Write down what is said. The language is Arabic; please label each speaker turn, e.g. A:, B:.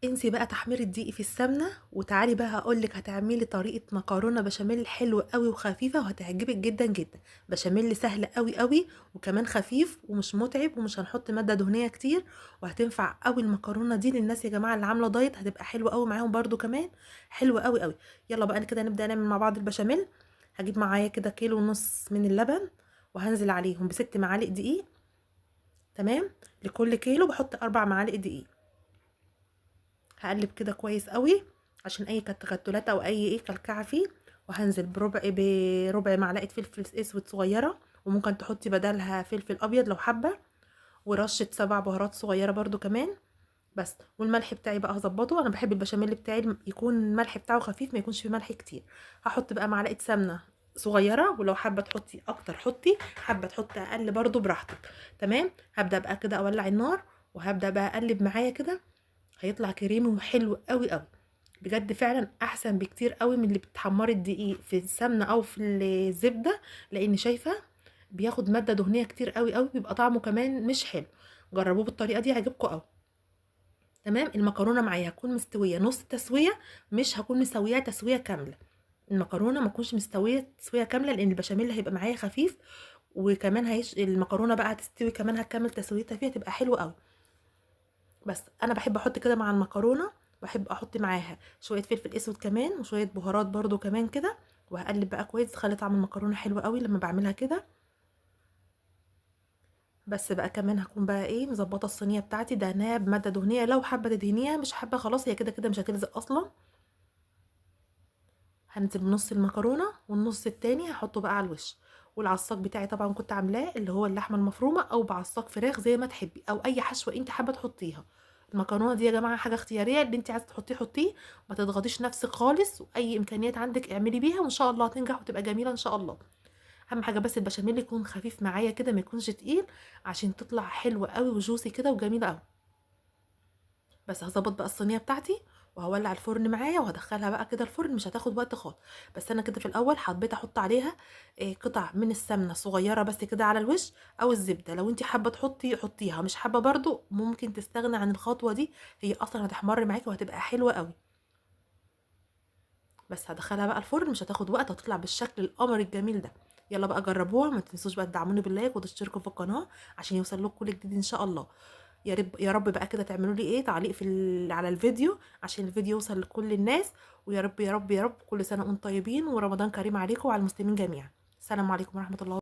A: انسي بقى تحمير الدقيق في السمنه، وتعالي بقى هقولك هتعملي طريقه مكرونه بشاميل حلوه قوي وخفيفه وهتعجبك جدا جدا. بشاميل سهل قوي قوي وكمان خفيف ومش متعب ومش هنحط ماده دهنيه كتير، وهتنفع قوي المكرونه دي للناس يا جماعه اللي عامله دايت، هتبقى حلوه قوي معاهم برده كمان، حلوه قوي قوي. يلا بقى كده نبدا نعمل مع بعض البشاميل. هجيب معايا كده كيلو ونص من اللبن، وهنزل عليهم بست معالق دقيق. تمام. لكل كيلو بحط 4 معالق دقيق. هقلب كده كويس قوي عشان اي تكتلات او اي كلكعه فيه. وهنزل بربع معلقه فلفل اسود صغيره، وممكن تحطي بدلها فلفل ابيض لو حابه، ورشه 7 بهارات صغيره برده كمان. بس والملح بتاعي بقى هظبطه، انا بحب البشاميل بتاعي يكون الملح بتاعه خفيف، ما يكونش فيه ملح كتير. هحط بقى معلقه سمنه صغيره، ولو حابه تحطي اكتر حطي، حابه تحطي اقل برده براحتك. تمام. هبدا بقى كده اولع النار، وهبدا بقى اقلب معايا كده. هيطلع كريمي وحلو قوي قوي. بجد فعلا احسن بكتير قوي من اللي بتحمري الدقيق في السمنه او في الزبده، لان شايفه بياخد ماده دهنيه كتير قوي قوي، بيبقى طعمه كمان مش حلو. جربوه بالطريقه دي هيعجبكم قوي. تمام. المكرونه معايا هتكون مستويه نص تسويه، مش هكون مسويها تسويه كامله. المكرونه ما تكونش مستويه تسويه كامله، لان البشاميل هيبقى معايا خفيف، وكمان المكرونه بقى هتستوي كمان، هتكمل تسويتها فيها تبقى حلوه قوي. بس انا بحب احط كده مع المكرونه، بحب احط معاها شويه فلفل اسود كمان وشويه بهارات برده كمان كده. وهقلب بقى كويس، تخلي طعم المكرونه حلو قوي لما بعملها كده. بس بقى كمان هكون بقى مظبطه الصينيه بتاعتي دهناها بماده دهنيه، لو حابه تدهنيها، مش حابه خلاص هي كده كده مش هتلزق اصلا. هنزل بنص المكرونه، والنص التاني هحطه بقى على الوش. والعصاق بتاعي طبعا كنت عاملاه اللي هو اللحمه المفرومه، او بعصاق فراخ زي ما تحبي، او اي حشوه انت حابه تحطيها. المكرونه دي يا جماعه حاجه اختياريه، اللي انت عايزه تحطيه حطيه، ما تضغطيش نفسك خالص، واي امكانيات عندك اعملي بيها، وان شاء الله هتنجح وتبقى جميله ان شاء الله. اهم حاجه بس البشاميل يكون خفيف معايا كده، ما يكونش تقيل، عشان تطلع حلوه قوي وجوسي كده وجميله قوي. بس هظبط بقى الصينيه بتاعتي، وهولع الفرن معايا، وهدخلها بقى كده الفرن، مش هتاخد وقت خالص. بس انا كده في الاول حبيت احط عليها قطع من السمنه صغيره بس كده على الوش، او الزبده لو انت حابه تحطي حطيها، مش حابه برضو ممكن تستغني عن الخطوه دي، هي اصلا هتحمر معاكي وهتبقى حلوه قوي. بس هدخلها بقى الفرن، مش هتاخد وقت، هتطلع بالشكل القمر الجميل ده. يلا بقى جربوها، ما تنسوش بقى تدعموني باللايك وتشتركوا في القناه عشان يوصل لكم كل جديد ان شاء الله. يا رب يا رب بقى كده تعملوا لي تعليق على الفيديو، عشان الفيديو يوصل لكل الناس. ويا رب يا رب يا رب كل سنه وانتم طيبين، ورمضان كريم عليكم وعلى المسلمين جميعا. السلام عليكم ورحمه الله.